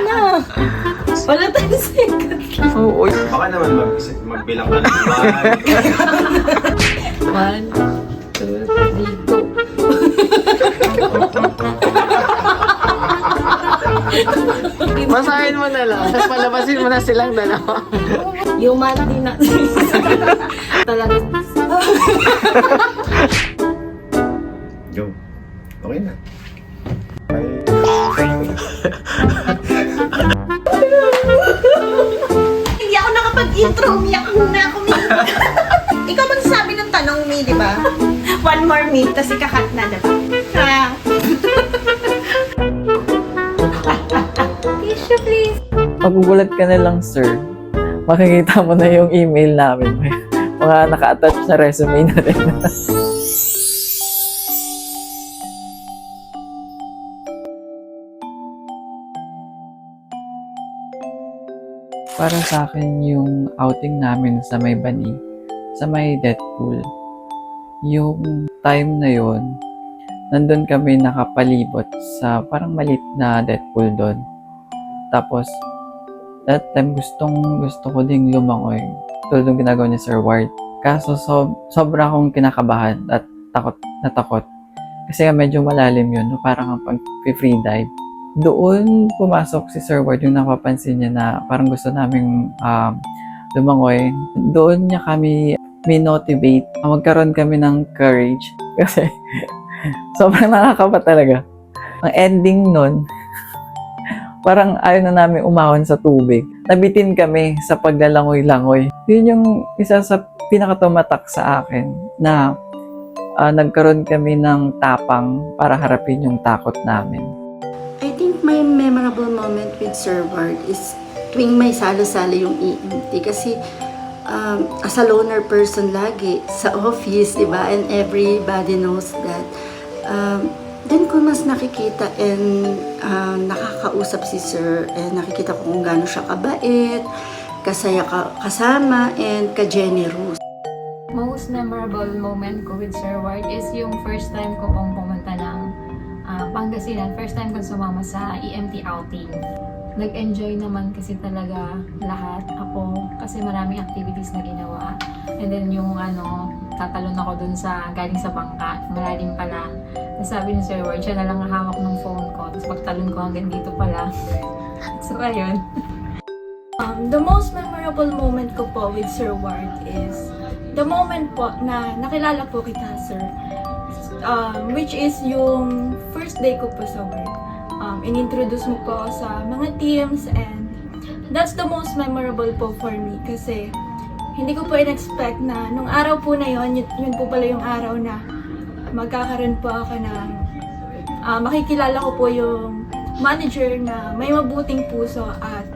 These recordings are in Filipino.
na. Wala tayong second. Oo. Baka naman magbilang ka ng 1, 2, 3, go. Basahin mo na lang. Tapos palabasin mo na silang dalawa. Yung din natin. Talaga. Go. Okay na. Hindi ako nakapag-intro, umiyak muna ako. Ikaw magsasabi ng tanong, Mi, di ba? One more, Mi, tapos ikakat na, di ba? Tissue, please. Magugulat ka na lang, sir. Makikita mo na yung email namin. May mga naka-attach na resume na rin. Para sa akin, yung outing namin sa may Bani, sa may Deadpool, yung time na yon, nandun kami nakapalibot sa parang malit na Deadpool doon. Tapos, that time gusto ko ding lumangoy, tulad ng ginagawa ni Sir Ward. Kaso sobra akong kinakabahan at takot. Kasi nga medyo malalim yun, parang ang pag-free dive. Doon pumasok si Sir Ward, yung napapansin niya na parang gusto naming lumangoy. Doon niya kami minotivate, magkaroon kami ng courage. Kasi sobrang nakakaba talaga. Ang ending nun, parang ayaw na namin umahon sa tubig. Nabitin kami sa paglalangoy-langoy. Yun yung isa sa pinakatumatak sa akin na nagkaroon kami ng tapang para harapin yung takot namin. I think my memorable moment with Sir Ward is tuwing may salo-salo yung EMT kasi as a loner person lagi sa office, di ba? And everybody knows that. Then ko mas nakikita and nakakausap si Sir and nakikita ko kung gaano siya kabait, kasaya kasama, and ka-generous. Most memorable moment ko with Sir Ward is yung first time ko pong pumunta ng Pangasinan. First time ko sumama sa EMT outing. Nag-enjoy naman kasi talaga lahat ako kasi maraming activities na ginawa. And then yung tatalon ako dun sa galing sa bangka, malalim pala. Sabi ni Sir Ward, siya na lang ang hawak ng phone ko. Tapos pagtalon ko hanggang dito pala. So ayun. The most memorable moment ko po with Sir Ward is the moment po na nakilala po kita, Sir. Which is yung first day ko po sa work. In-introduce mo po sa mga teams and that's the most memorable po for me kasi hindi ko po in-expect na nung araw po na yun po pala yung araw na magkakaroon po ako ng makikilala ko po yung manager na may mabuting puso at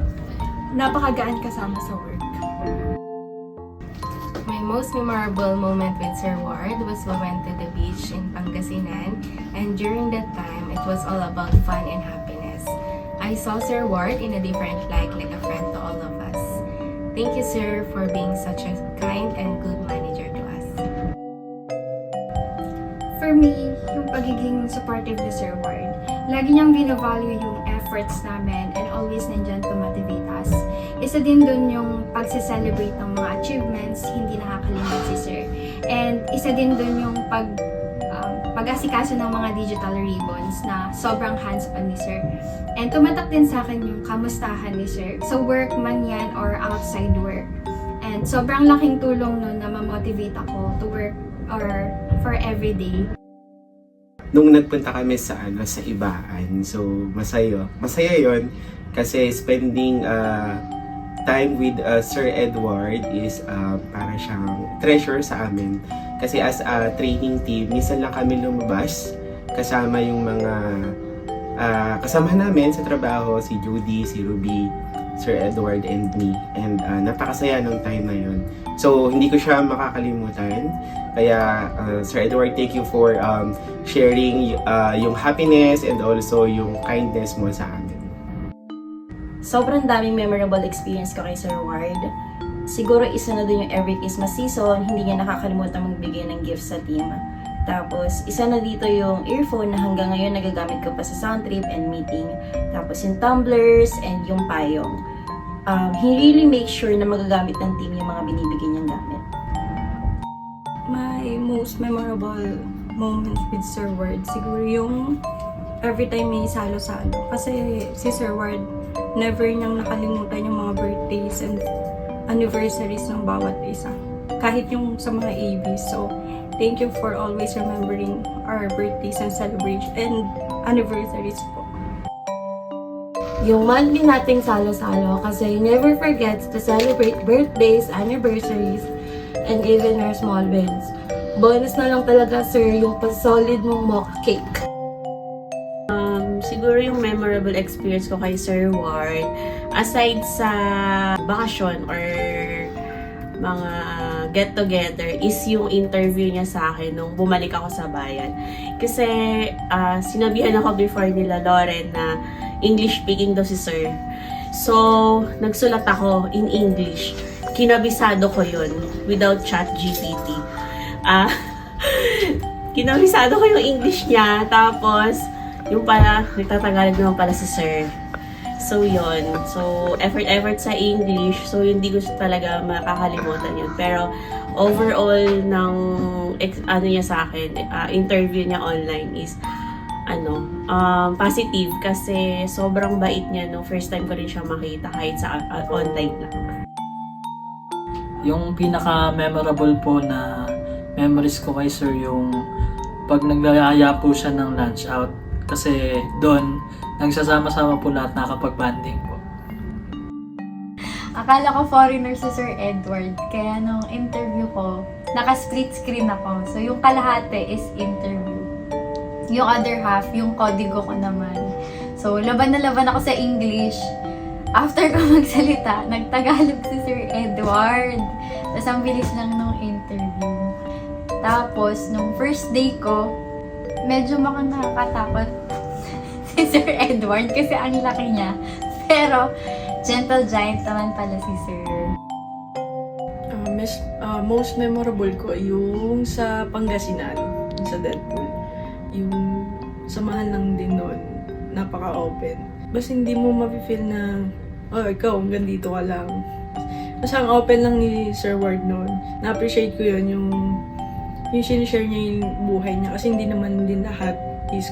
napakagaan kasama sa work. My most memorable moment with Sir Ward was we went to the beach in Pangasinan, and during that time, it was all about fun and happiness. I saw Sir Ward in a different light, like a friend to all of us. Thank you, sir, for being such a kind and good manager to us. For me, yung pagiging supportive ni Sir Ward, lagi niyang binavalue yung efforts namin and always nandyan to motivate us. Isa din dun yung pagse-celebrate ng mga achievements, hindi nakakalimot si Sir. And isa din dun yung pag-asikaso ng mga digital ribbons na sobrang hands-on ni Sir. And tumatak din sa akin yung kamustahan ni Sir. So work man yan or outside work. And sobrang laking tulong nun na ma-motivate ako to work or for everyday. Nung nagpunta kami sa Ibaan, so masaya yon kasi spending time with Sir Edward is para siyang treasure sa amin. Kasi as a training team, minsan lang kami lumabas kasama yung mga kasama namin sa trabaho, si Judy, si Ruby, Sir Edward, and me. And napakasaya ng time na yun. So, hindi ko siya makakalimutan. Kaya, Sir Edward, thank you for sharing yung happiness and also yung kindness mo sa amin. Sobrang daming memorable experience ko kay Sir Ward. Siguro isa na dun yung every Christmas season, hindi niya nakakalimutan magbigay ng gifts sa team. Tapos, isa na dito yung earphone na hanggang ngayon nagagamit ko pa sa sound trip and meeting. Tapos, yung tumblers and yung payong. He really makes sure na magagamit ng team yung mga binibigay niyang gamit. My most memorable moments with Sir Ward, siguro yung every time may salo-salo. Kasi si Sir Ward, never niyang nakalimutan yung mga birthdays and anniversaries ng bawat isa. Kahit yung sa mga ABs. So, thank you for always remembering our birthdays and celebration and anniversaries po. Yung monthly nating salo-salo kasi he never forgets to celebrate birthdays, anniversaries, and even our small wins. Bonus na lang talaga, sir, yung pa-solid mong mocha cake. Siguro yung memorable experience ko kay Sir Ward, aside sa bakasyon or mga get-together, is yung interview niya sa akin nung bumalik ako sa bayan. Kasi sinabihan ako before nila Lauren na English speaking daw si Sir. So, nagsulat ako in English. Kinabisado ko yun without ChatGPT. Kinabisado ko yung English niya. Tapos, yung pala, nagtatagalog naman pala si Sir. So, yun. So, effort sa English. So, hindi ko talaga makakalimutan yun. Pero, overall, ng ano niya sa akin, interview niya online is positive kasi sobrang bait niya no first time ko rin siya makita kahit sa online lang. Yung pinaka-memorable po na memories ko kay Sir yung pag naglalaya po siya ng lunch out kasi doon nagsasama-sama po lahat nakapag-banding po. Akala ko foreigner si Sir Edward, kaya nung interview ko, naka-split screen ako. So yung kalahati is interview. Yung other half, yung kodigo ko naman. So, laban na laban ako sa English. After ko magsalita, nagtagalog si Sir Edward. Tapos, ang bilis lang nung interview. Tapos, nung first day ko, medyo nakakatakot si Sir Edward kasi ang laki niya. Pero, gentle giant naman pala si Sir. Most memorable ko yung sa Pangasinan, sa Deadpool. Yung samahan lang din nun, napaka-open. Basta hindi mo mafe-feel na, ikaw, hanggang dito ka lang. Basta ang open lang ni Sir Ward nun. Na-appreciate ko yun, yung sinishare niya yung buhay niya. Kasi hindi naman din lahat is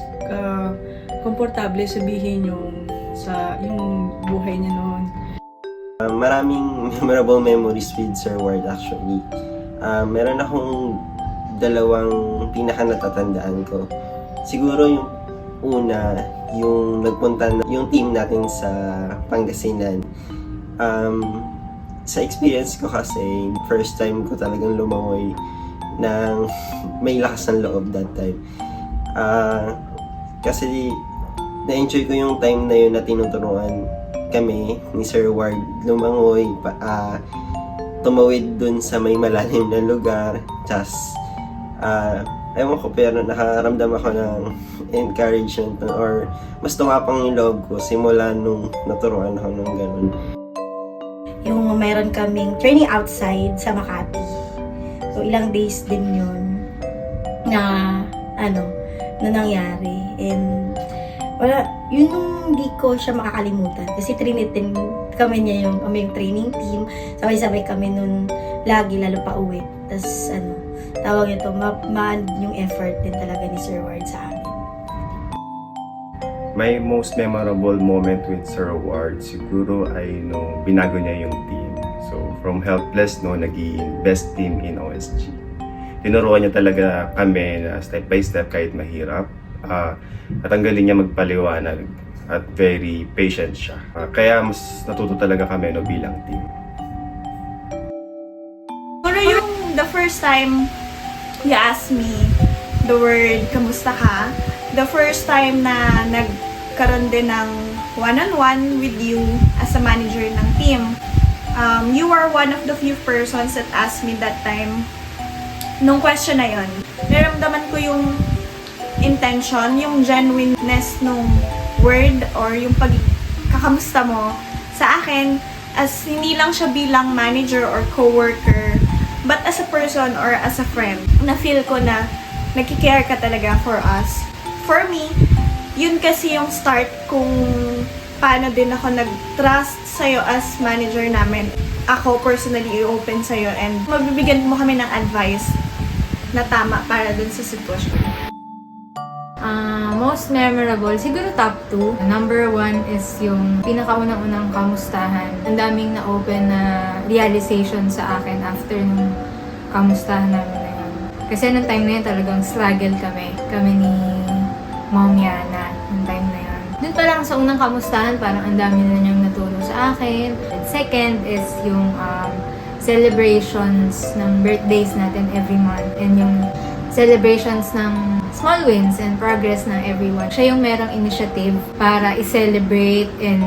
komportable sabihin yung buhay niya noon. Maraming memorable memories with Sir Ward actually. Meron akong dalawang pinaka natatandaan ko. Siguro yung una, yung nagpunta na yung team natin sa Pangasinan. Sa experience ko kasi, first time ko talagang lumangoy ng may lakas ng loob that time. Kasi na-enjoy ko yung time na yun na tinuturuan kami ni Sir Ward lumangoy, tumawid dun sa may malalim na lugar. Just, ewan ko, pero nakaramdam ako ng encouragement or mas tumapang yung loob ko simula nung naturuan ako ng ganun. Yung mayroon kaming training outside sa Makati. So, ilang days din yun na nangyari. And yun yung hindi ko siya makakalimutan. Kasi trinitin kami niya yung training team. Sabay-sabay kami nun lagi, lalo pa uwi. Tapos, tawag ito, yung effort din talaga ni Sir Ward sa amin. My most memorable moment with Sir Ward siguro ay nung binago niya yung team. So, from helpless, naging best team in OSG. Tinuruan niya talaga kami na step by step kahit mahirap. At ang galing niya magpaliwanag at very patient siya. Kaya mas natuto talaga kami bilang team. Pero yung the first time you asked me the word, kamusta ka? The first time na nagkaroon din ng one-on-one with you as a manager ng team, you were one of the few persons that asked me that time, nung question na yon. Naramdaman ko yung intention, yung genuineness nung word or yung pagkakamusta mo sa akin as hindi lang siya bilang manager or coworker but as a person or as a friend. Na-feel ko na nagkikare ka talaga for us. For me, yun kasi yung start kung paano din ako nag-trust sa'yo as manager namin. Ako personally i-open sa'yo and mabibigyan mo kami ng advice na tama para dun sa sitwasyon. Most memorable, siguro top 2. Number 1 is yung pinakaunang-unang kamustahan. Ang daming na-open na realization sa akin after nung kamustahan namin na yun. Kasi nung time na yun talagang struggle kami ni Mom Yana nung time na yun. Doon pa lang sa unang kamustahan, parang ang dami na niyang naturo sa akin. And second is yung celebrations ng birthdays natin every month and yung celebrations ng small wins and progress ng everyone. Siya yung merong initiative para i-celebrate and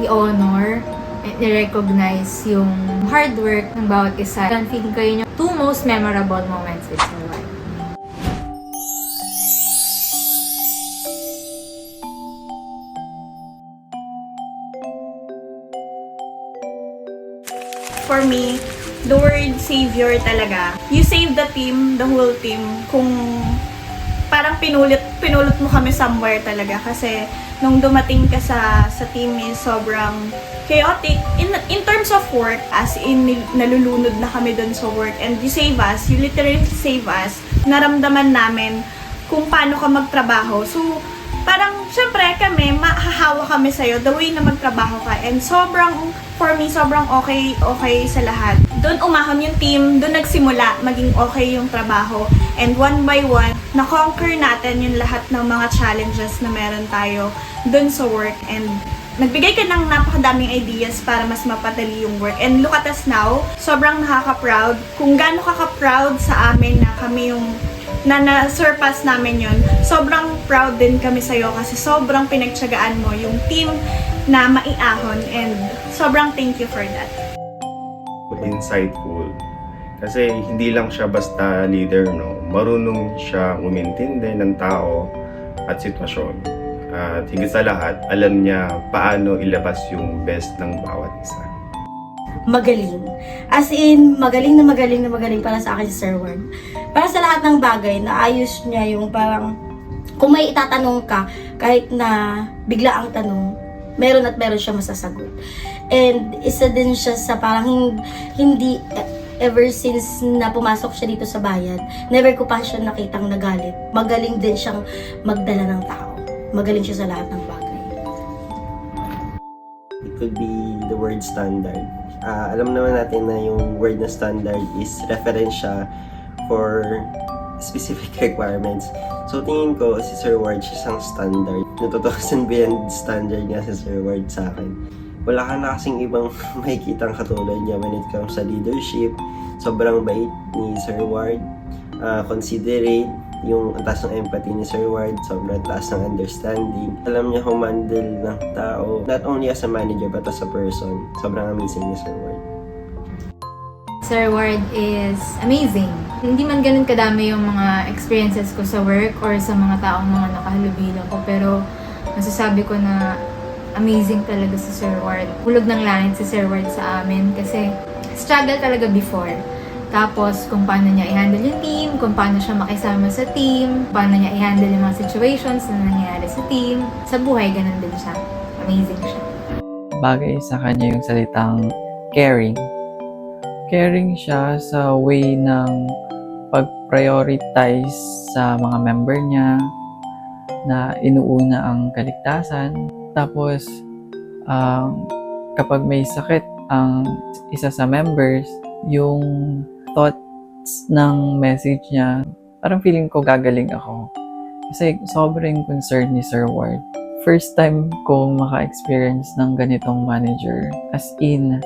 i-honor and i-recognize yung hard work ng bawat isa. And feeling ko yun yung 2 most memorable moments with my wife. For me, the word savior talaga. You save the team, the whole team, kung parang pinulot mo kami somewhere talaga. Kasi nung dumating ka sa team is sobrang chaotic in terms of work, as in nalulunod na kami dun sa work, and you save us, you literally save us. Naramdaman namin kung paano ka magtrabaho. So, parang syempre kami, mahahawa kami sa'yo the way na magtrabaho ka, and for me, sobrang okay sa lahat. Doon umahon yung team, doon nagsimula maging okay yung trabaho, and one by one, na-conquer natin yung lahat ng mga challenges na meron tayo doon sa work, and nagbigay ka ng napakadaming ideas para mas mapadali yung work. And look at us now, sobrang nakaka-proud. Kung gaano ka-proud sa amin na kami yung na-surpass namin yun, sobrang proud din kami sa'yo kasi sobrang pinagtiyagaan mo yung team na maiahon, and sobrang thank you for that. Insightful. Kasi hindi lang siya basta leader, no? Marunong siya umintindi ng tao at sitwasyon. At higit sa lahat, alam niya paano ilabas yung best ng bawat isa. Magaling. As in, magaling na magaling para sa akin si Sir Ward. Para sa lahat ng bagay, naayos niya yung parang, kung may itatanong ka, kahit na bigla ang tanong, meron at meron siya masasagot. And isa din siya sa parang hindi, ever since na pumasok siya dito sa bayan, never ko pa siya nakitang nagalit. Magaling din siyang magdala ng tao. Magaling siya sa lahat ng bagay. It could be the word standard. Alam naman natin na yung word na standard is reference siya for specific requirements. So tingin ko si Sir Ward siya isang standard. Natutukasan ba yan standard nga si Sir Ward sa akin? Wala ka na kasing ibang makikitang katulad niya when it comes sa leadership. Sobrang bait ni Sir Ward. Considerate. Yung taas ng empathy ni Sir Ward, sobrang taas ng understanding. Alam niya humandle ng tao, not only as a manager but as a person. Sobrang amazing ni Sir Ward. Sir Ward is amazing. Hindi man ganun kadami yung mga experiences ko sa work or sa mga taong mga nakahalubilo ko, pero masasabi ko na amazing talaga si Sir Ward. Hulog ng langit si Sir Ward sa amin kasi struggle talaga before. Tapos, kung paano niya i-handle yung team, kung paano siya makisama sa team, paano niya i-handle yung mga situations na nangyayari sa team. Sa buhay, ganun din siya. Amazing siya. Bagay sa kanya yung salitang caring. Caring siya sa way ng pag-prioritize sa mga member niya, na inuuna ang kaligtasan. Tapos, kapag may sakit ang isa sa members, yung thoughts ng message niya, parang feeling ko gagaling ako. Kasi sobrang concerned ni Sir Ward. First time ko maka-experience ng ganitong manager. As in,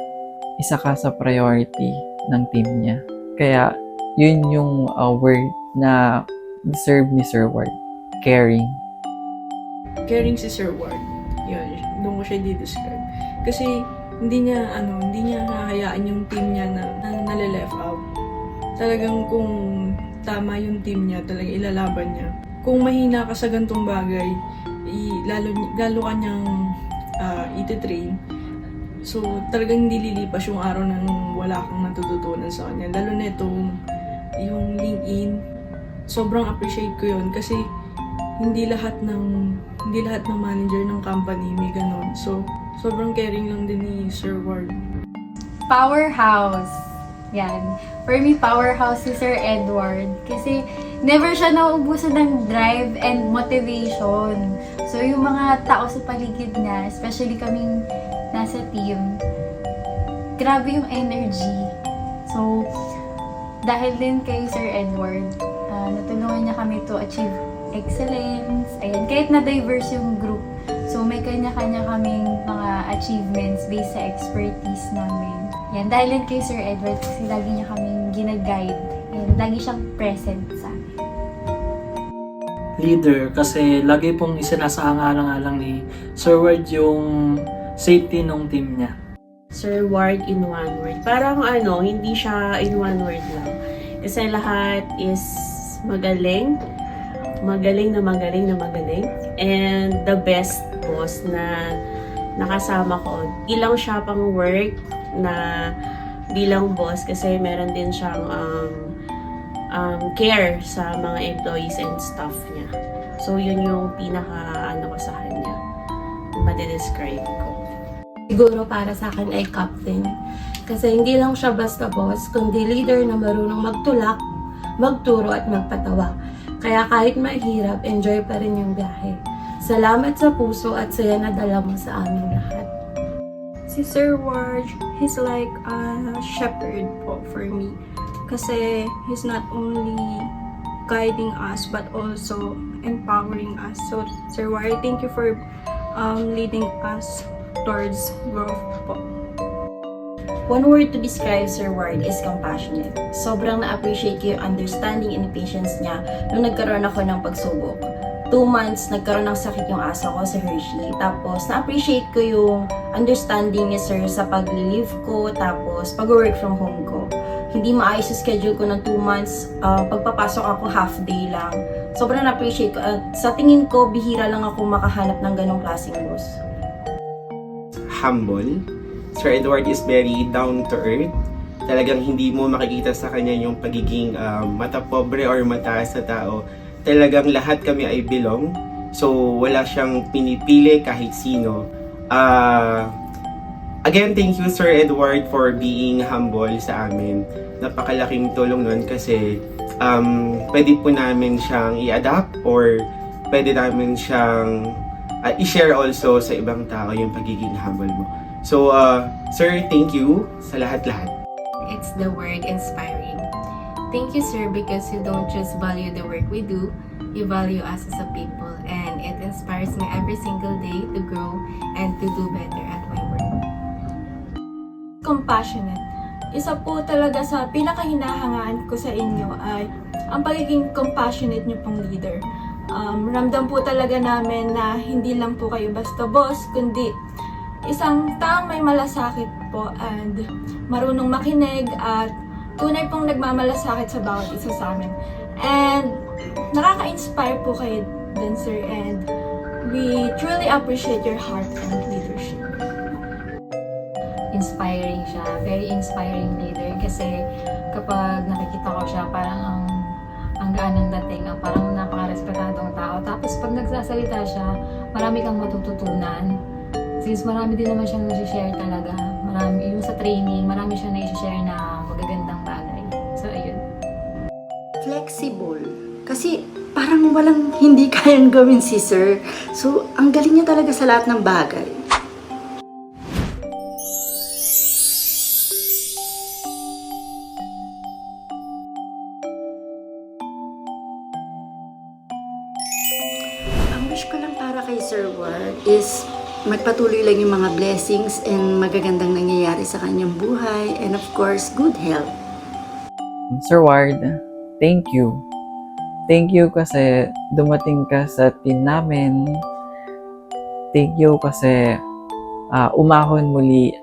isa ka sa priority ng team niya. Kaya, yun yung word na deserve ni Sir Ward. Caring. Caring si Sir Ward. Yun, doon ko siya di-describe. Kasi, hindi niya hahayaan yung team niya na nale-left out. Talagang kung tama yung team niya, talagang ilalaban niya. Kung mahina ka sa gantong bagay, lalo ka niyang iti-train. So, talagang hindi lilipas yung araw nang wala kang natututunan sa kanya. Lalo na itong yung LinkedIn, sobrang appreciate ko yun kasi hindi lahat ng manager ng company may ganon. So, sobrang caring lang din ni Sir Ward. Powerhouse. Yan. For me, powerhouse si Sir Edward. Kasi never siya nauubusan ng drive and motivation. So, yung mga tao sa paligid niya, especially kaming nasa team, grabe yung energy. So, dahil din kay Sir Edward, natulungan niya kami to achieve excellence. Ayan, kahit na diverse yung group. So, may kanya-kanya kaming mga achievements based sa expertise namin. Yan, dahil din kay Sir Edward kasi lagi niya kaming gina-guide. And lagi siyang present sa amin. Leader, kasi lagi pong isinasaang-alang-alang ni Sir Ward yung safety ng team niya. Sir Ward in one word. Parang hindi siya in one word lang. Kasi lahat is magaling. Magaling na magaling na magaling. And the best boss na nakasama ko. Ilang siya pang work na bilang boss kasi meron din siyang care sa mga employees and staff niya. So, yun yung pinaka ko sa kanya. Madidescribe ko. Siguro para sa akin ay captain. Kasi hindi lang siya basta boss, kundi leader na marunong magtulak, magturo at magpatawa. Kaya kahit mahirap, enjoy pa rin yung biyahe. Salamat sa puso at saya na dala mo sa aming lahat. Si Sir Ward, he's like a shepherd po for me. Kasi he's not only guiding us but also empowering us. So, Sir Ward, thank you for leading us towards growth po. One word to describe Sir Ward is compassionate. Sobrang na-appreciate ko yung understanding and patience niya nung nagkaroon ako ng pagsubok. 2 months, nagkaroon ng sakit yung aso ko sa Hershey. Tapos, na-appreciate ko yung understanding niya, sir, sa pag-leave ko, tapos pag-work from home ko. Hindi maayos yung schedule ko ng 2 months. Pagpapasok ako, half day lang. Sobrang na-appreciate ko. At sa tingin ko, bihira lang ako makahanap ng ganong klaseng boss. Humble. Sir Edward is very down to earth. Talagang hindi mo makikita sa kanya yung pagiging mata pobre or mataas na tao. Talagang lahat kami ay belong. So, wala siyang pinipili kahit sino. Again, thank you Sir Edward for being humble sa amin. Napakalaking tulong nun kasi pwede po namin siyang i-adapt or pwede namin siyang i-share also sa ibang tao yung pagiging humble mo. So, Sir, thank you sa lahat-lahat. It's the word inspiring. Thank you, sir, because you don't just value the work we do, you value us as a people, and it inspires me every single day to grow and to do better at my work. Compassionate. Isa po talaga sa pinakahinahangaan ko sa inyo ay ang pagiging compassionate niyo pong leader. Ramdam po talaga namin na hindi lang po kayo basta boss, kundi isang taong may malasakit po and marunong makinig at tunay pong nagmamalasakit sa bawat isa sa amin. And nakaka-inspire po kayo din, sir, and we truly appreciate your heart and leadership. Inspiring siya. Very inspiring leader kasi kapag nakikita ko siya, parang ang gaan ng dating, parang napaka-respetadong tao. Tapos pag nagsasalita siya, marami kang matututunan. Since marami din naman siyang nasi-share talaga. Marami, yung sa training, marami siyang nasi-share na magagandang bagay. So, ayun. Flexible. Kasi parang walang hindi kayang gawin si sir. So, ang galing niya talaga sa lahat ng bagay. Ang wish ko lang para kay Sir Ward is magpatuloy lang yung mga blessings and magagandang nangyayari sa kanyang buhay and of course, good health. Sir Ward, thank you. Thank you kasi dumating ka sa team namin. Thank you kasi umahon muli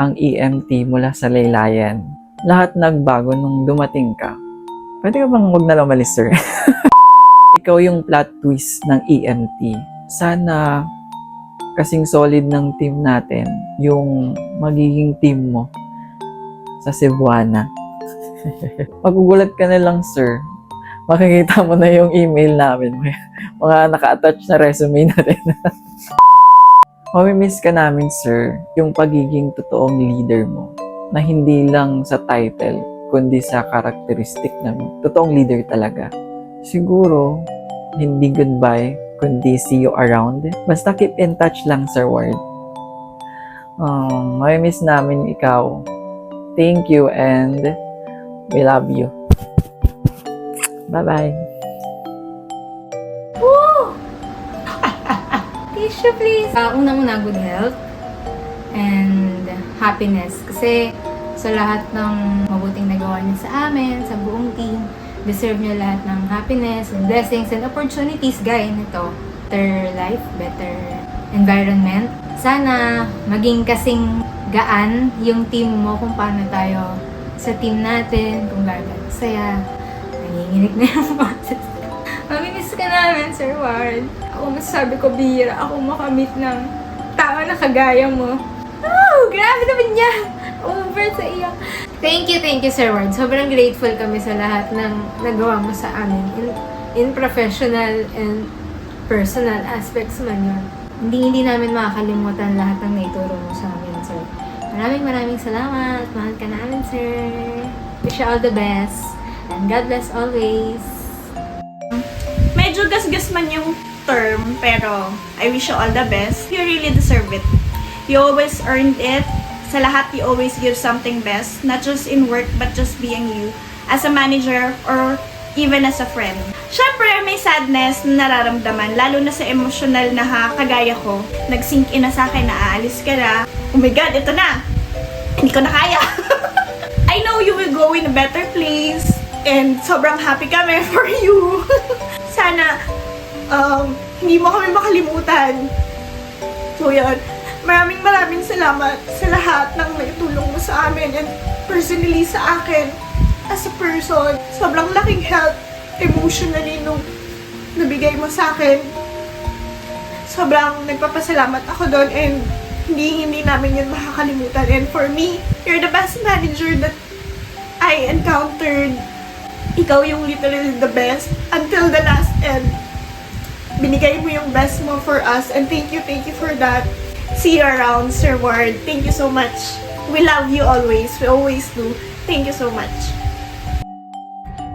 ang EMT mula sa laylayan. Lahat nagbago nung dumating ka. Pwede ka bang huwag na lang umalis, sir? Ikaw yung plot twist ng EMT. Sana kasing solid ng team natin yung magiging team mo sa Cebuana. Magugulat ka na lang, sir. makikita mo na yung email namin. May mga naka-attach na resume na rin. Mamimiss ka namin, sir, yung pagiging totoong leader mo na hindi lang sa title, kundi sa karakteristik namin. Totoong leader talaga. Siguro, hindi goodbye, kundi see you around. Basta keep in touch lang, Sir Ward. Mamimiss namin ikaw. Thank you and we love you. Bye-bye. Tissue please! Unang-una, good health and happiness. Kasi sa lahat ng mabuting nagawa niyo sa amin, sa buong team, deserve niyo lahat ng happiness and blessings and opportunities gaya nito. Better life, better environment. Sana maging kasing gaan yung team mo kung paano tayo sa team natin, kung gano'n saya. Nanginginig na yung boses. Mamimiss ka namin, Sir Ward. Ako masasabi ko, bihira ako makamit ng tao na kagaya mo. Oh, grabe naman yan! Over sa iyak. Thank you, Sir Ward. Sobrang grateful kami sa lahat ng nagawa mo sa amin. In professional and personal aspects man yun. Hindi namin makakalimutan lahat ng naituro mo sa amin, Sir. Maraming salamat. Mahal ka namin, Sir. Wish you all the best. And God bless always. Medyo gasgas man yung term, pero I wish you all the best. You really deserve it. You always earned it. Sa lahat, you always give something best. Not just in work, but just being you. As a manager, or even as a friend. Syempre, may sadness na nararamdaman, lalo na sa emotional na kagaya ko. Nag-sink in na sa akin na aalis ka na. Oh my God, ito na! Hindi ko na kaya! I know you will go in a better place. And sobrang happy kami for you. Sana, hindi mo kami makalimutan. So yun, maraming salamat sa lahat ng naitulong mo sa amin and personally sa akin as a person. Sobrang laking help emotionally nung nabigay mo sa akin. Sobrang nagpapasalamat ako doon and hindi namin yun makakalimutan. And for me, you're the best manager that I encountered. Ikaw yung literally the best until the last end. Binigay mo yung best mo for us and thank you for that. See you around, Sir Ward. Thank you so much. We love you always. We always do. Thank you so much.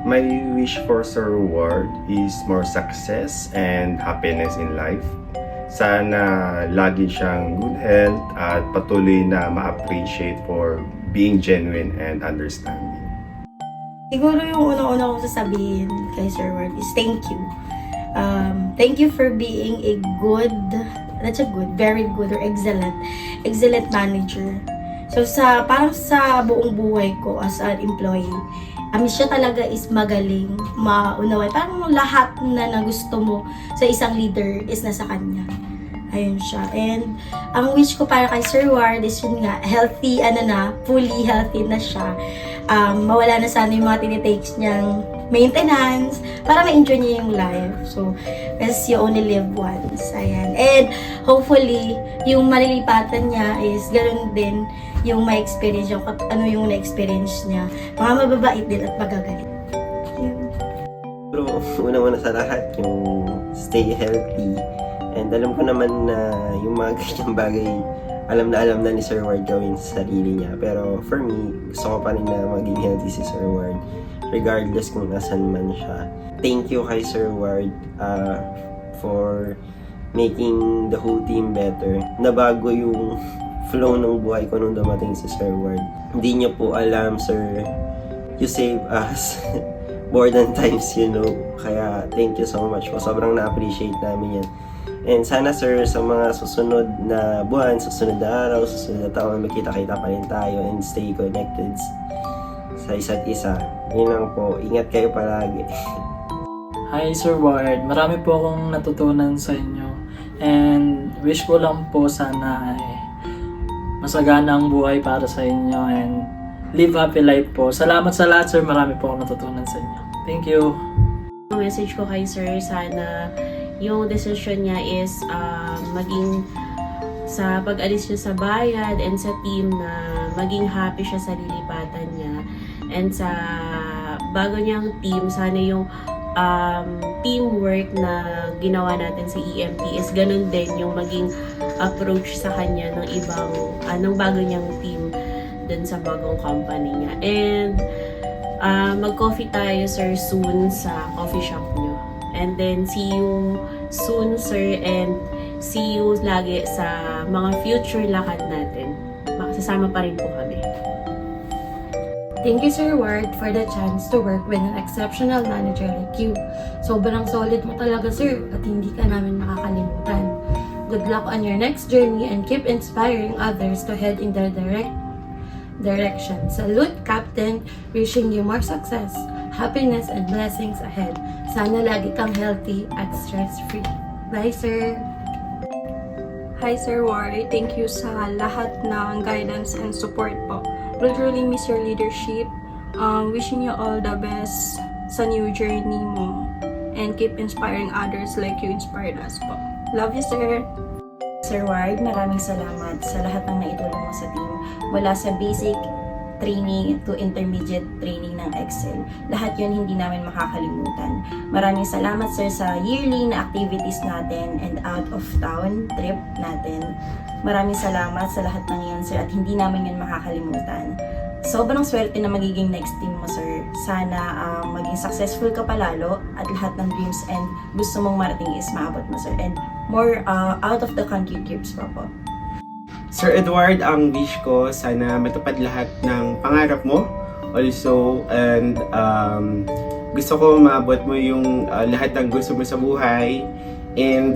My wish for Sir Ward is more success and happiness in life. Sana lagi siyang good health at patuloy na ma-appreciate for being genuine and understanding. Siguro yung una-una kong sasabihin kay Sir Ward is thank you. Thank you for being a very good or excellent manager. So parang sa buong buhay ko as an employee, siya talaga is magaling, maunaway. Parang lahat na gusto mo sa isang leader is nasa kanya. Ayun siya. And ang wish ko para kay Sir Ward is yun nga, healthy, fully healthy na siya. Mawala na sana yung mga tinitakes niyang maintenance para ma-enjoy niya yung life. So, because you only live once. Ayan. And hopefully, yung malilipatan niya is ganoon din yung may experience yung yung na-experience niya. Mga mababait din at magagalit. Pero una-una sa lahat, yung stay healthy. And alam ko naman na yung mga ganyang bagay, alam na ni Sir Ward gawin sa sarili niya. Pero for me, gusto ko pa rin na maging healthy si Sir Ward, regardless kung nasan man siya. Thank you kay Sir Ward for making the whole team better. Nabago yung flow ng buhay ko nung dumating si Sir Ward. Hindi niyo po alam, Sir, you save us more than times, Kaya thank you so much po. Sobrang na-appreciate namin yan. And sana, Sir, sa mga susunod na buwan, susunod na araw, susunod na taon, magkita-kita pa rin tayo and stay connected sa isa't isa. Yun lang po. Ingat kayo palagi. Hi, Sir Ward. Marami po akong natutunan sa inyo. And wish ko lang po sana masagana ang buhay para sa inyo and live happy life po. Salamat sa lahat, Sir. Marami po akong natutunan sa inyo. Thank you. Ang message ko kay Sir, sana yung decision niya is maging sa pag-alis niya sa bayan and sa team na maging happy siya sa lilipatan niya. And sa bago niyang team, sana yung teamwork na ginawa natin sa EMT is ganun din yung maging approach sa kanya ng ibang, ng bago niyang team dun sa bagong company niya. And mag-coffee tayo, sir, soon sa coffee shop niyo. And then, see you soon, sir, and see you lagi sa mga future lakad natin. Sasama pa rin po kami. Thank you, Sir Ward, for the chance to work with an exceptional manager like you. Sobrang solid mo talaga, sir, at hindi ka namin makakalimutan. Good luck on your next journey and keep inspiring others to head in the direction. Salute, Captain. Wishing you more success, happiness, and blessings ahead. Sana lagi kang healthy at stress-free. Bye, sir. Hi Sir Ward, thank you sa lahat ng guidance and support po. We'll truly miss your leadership. Wishing you all the best sa new journey mo. And keep inspiring others like you inspired us po. Love you, sir. Sir Ward, maraming salamat sa lahat ng naitulong mo sa team. Mula sa basic training to intermediate training ng Excel. Lahat yun hindi namin makakalimutan. Maraming salamat, sir, sa yearly na activities natin and out of town trip natin. Maraming salamat sa lahat ng yan, sir, at hindi namin yun makakalimutan. Sobrang swerte na magiging next team mo, sir. Sana maging successful ka palalo at lahat ng dreams and gusto mong marating is maabot mo, sir. And more out of the country trips pa po. Sir Edward, ang wish ko, sana matupad lahat ng pangarap mo. Also, and gusto ko maabot mo yung lahat ng gusto mo sa buhay. And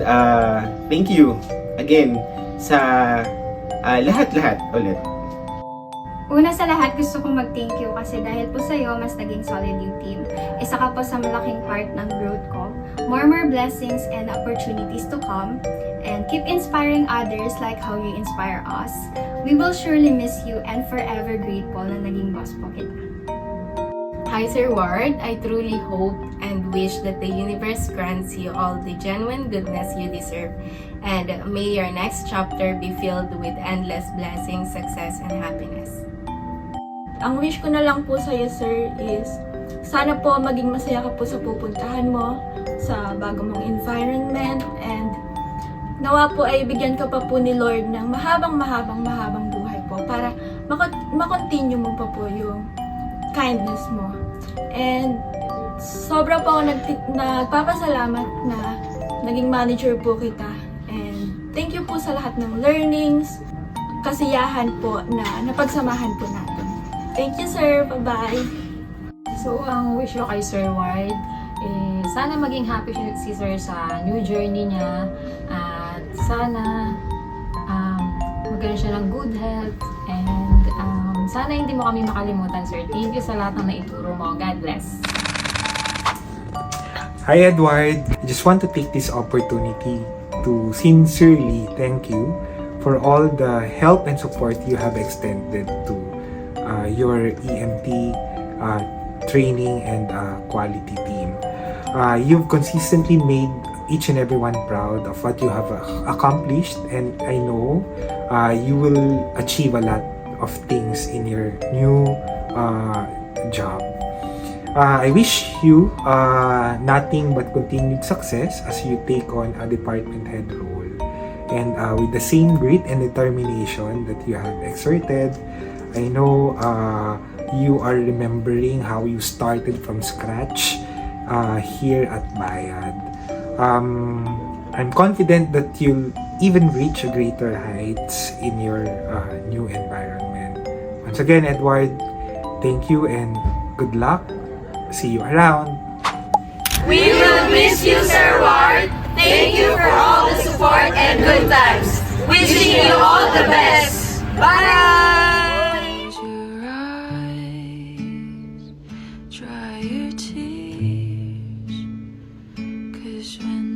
thank you again sa lahat-lahat ulit. Una sa lahat, gusto kong mag-thank you kasi dahil po sa'yo, mas naging solid yung team. Isa ka po sa malaking part ng growth ko. More blessings and opportunities to come. And keep inspiring others like how you inspire us. We will surely miss you and forever grateful na naging boss po kita. Hi, Sir Ward. I truly hope and wish that the universe grants you all the genuine goodness you deserve. And may your next chapter be filled with endless blessings, success, and happiness. Ang wish ko na lang po sa'yo, sir, is sana po maging masaya ka po sa pupuntahan mo, sa bago mong environment, and nawa po ay bigyan ka pa po ni Lord ng mahabang buhay po para makontinue mo pa po yung kindness mo. And sobra po ako nagpapasalamat na naging manager po kita. And thank you po sa lahat ng learnings, kasiyahan po na napagsamahan po natin. Thank you, sir. Bye-bye. So, ang wish ko kay Sir Ward, sana maging happy si Sir sa new journey niya at sana magkaroon siya ng good health and sana hindi mo kami makalimutan, Sir. Thank you sa lahat ng naituro mo. God bless. Hi, Edward. I just want to take this opportunity to sincerely thank you for all the help and support you have extended to your EMT training and quality team. You've consistently made each and everyone proud of what you have accomplished, and I know you will achieve a lot of things in your new job. I wish you nothing but continued success as you take on a department head role. And with the same grit and determination that you have exerted, I know you are remembering how you started from scratch here at Bayad. I'm confident that you'll even reach greater heights in your new environment. Once again, Edward, thank you and good luck. See you around. We will miss you, Sir Ward. Thank you for all the support and good times. Wishing you all the best. Bye! Dry your tears, 'cause when